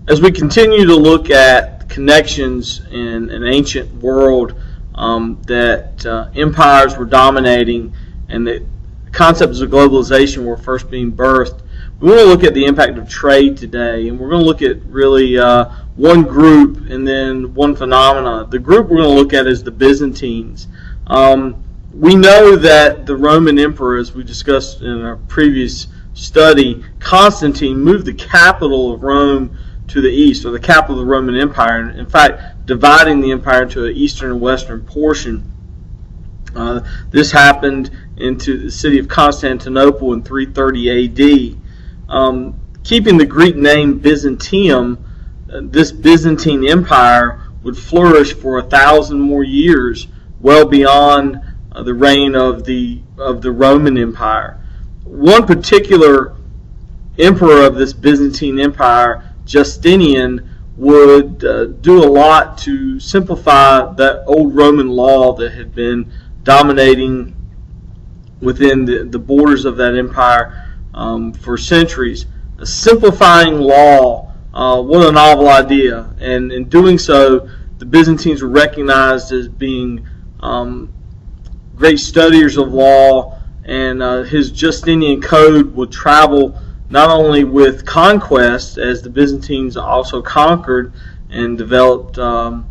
As we continue to look at connections in an ancient world that empires were dominating and that concepts of globalization were first being birthed, we want to look at the impact of trade today, and we're going to look at really one group and then one phenomena. The group we're going to look at is the Byzantines. We know that the Roman emperor, as we discussed in our previous study, Constantine, moved the capital of Rome to the east, or the capital of the Roman Empire, in fact, dividing the empire into an eastern and western portion. This happened into the city of Constantinople in 330 AD. Keeping the Greek name Byzantium, this Byzantine Empire would flourish for 1,000 more years, well beyond the reign of the Roman Empire. One particular emperor of this Byzantine Empire, Justinian, would do a lot to simplify that old Roman law that had been dominating within the borders of that empire for centuries. A simplifying law, what a novel idea. And in doing so, the Byzantines were recognized as being great studiers of law, and his Justinian Code would travel not only with conquest, as the Byzantines also conquered and developed a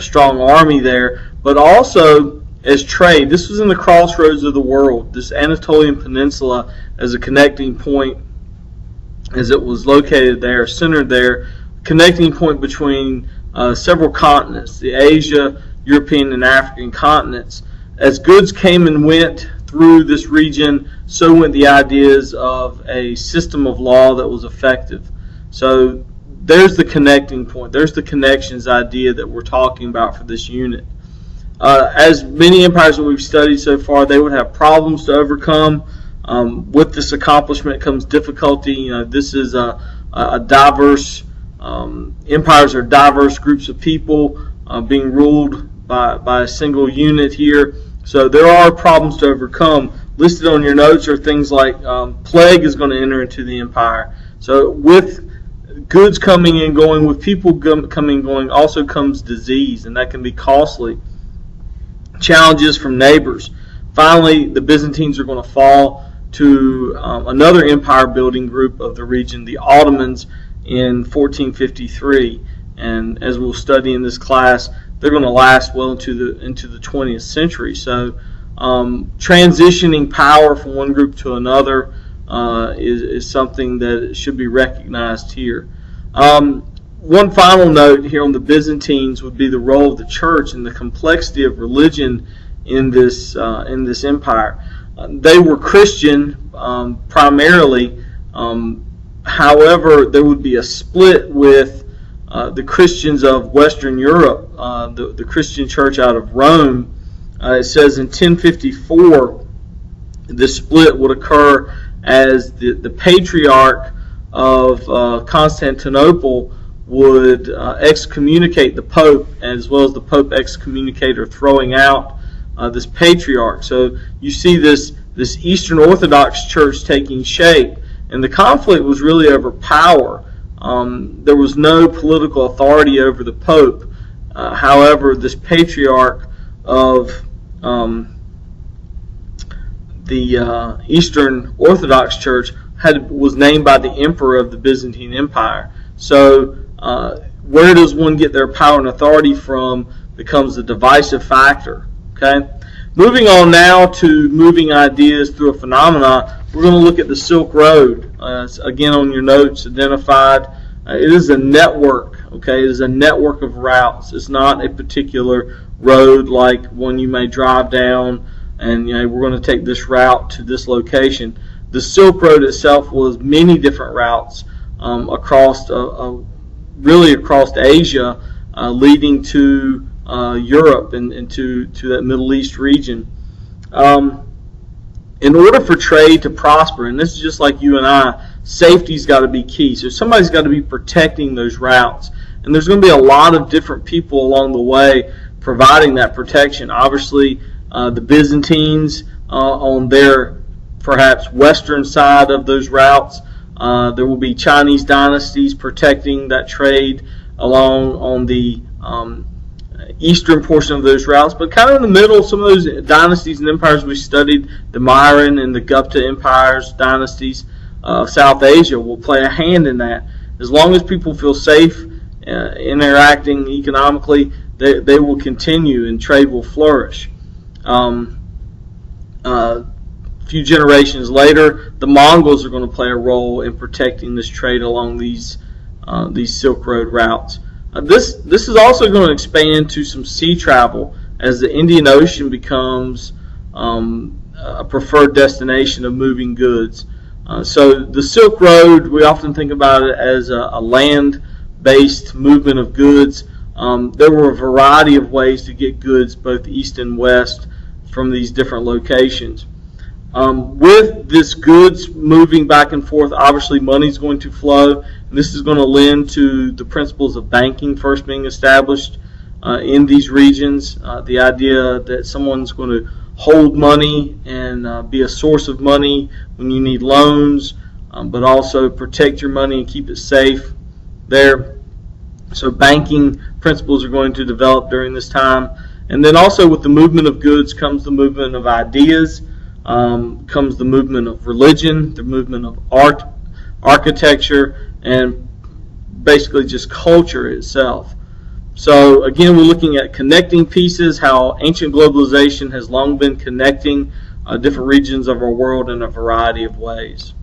strong army there, but also as trade. This was in the crossroads of the world, this Anatolian Peninsula as a connecting point, as it was located there, centered there, connecting point between several continents, the Asia, European, and African continents. As goods came and went through this region, so went the ideas of a system of law that was effective. So there's the connecting point. There's the connections idea that we're talking about for this unit. As many empires that we've studied so far, they would have problems to overcome. With this accomplishment comes difficulty. This is a diverse, empires are diverse groups of people being ruled by a single unit here. So there are problems to overcome. Listed on your notes are things like plague is going to enter into the empire. So with goods coming and going, with people coming and going, also comes disease, and that can be costly. Challenges from neighbors. Finally, the Byzantines are going to fall to another empire-building group of the region, the Ottomans, in 1453. And as we'll study in this class, they're going to last well into the 20th century. So transitioning power from one group to another is something that should be recognized here. One final note here on the Byzantines would be the role of the church and the complexity of religion in this empire. They were Christian primarily. However, there would be a split with the Christians of Western Europe, the Christian church out of Rome. It says in 1054 the split would occur as the patriarch of Constantinople would excommunicate the Pope, as well as the Pope excommunicate or throwing out this patriarch. So you see this Eastern Orthodox church taking shape, and the conflict was really over power. There was no political authority over the Pope. However, this patriarch of the Eastern Orthodox Church was named by the emperor of the Byzantine Empire. So where does one get their power and authority from becomes a divisive factor. Okay. Moving on now to moving ideas through a phenomena, we're going to look at the Silk Road. Again, on your notes, identified. It is a network. Okay, it is a network of routes. It's not a particular road like one you may drive down and we're going to take this route to this location. The Silk Road itself was many different routes across really across Asia, leading to Europe and to that Middle East region. In order for trade to prosper, and this is just like you and I, safety's got to be key. So somebody's got to be protecting those routes. And there's going to be a lot of different people along the way providing that protection. Obviously, the Byzantines on their perhaps western side of those routes There will be Chinese dynasties protecting that trade along on the eastern portion of those routes, but kind of in the middle, some of those dynasties and empires we studied, the Mauryan and the Gupta empires, dynasties of South Asia, will play a hand in that. As long as people feel safe interacting economically, they will continue and trade will flourish. A few generations later, the Mongols are going to play a role in protecting this trade along these Silk Road routes. This is also going to expand to some sea travel as the Indian Ocean becomes a preferred destination of moving goods. So the Silk Road, we often think about it as a land-based movement of goods. There were a variety of ways to get goods both east and west from these different locations. With this goods moving back and forth, obviously money is going to flow. And this is going to lend to the principles of banking first being established in these regions. The idea that someone's going to hold money and be a source of money when you need loans, but also protect your money and keep it safe there. So banking principles are going to develop during this time. And then also with the movement of goods comes the movement of ideas, comes the movement of religion, the movement of art, architecture, and basically just culture itself. So again, we're looking at connecting pieces, how ancient globalization has long been connecting different regions of our world in a variety of ways.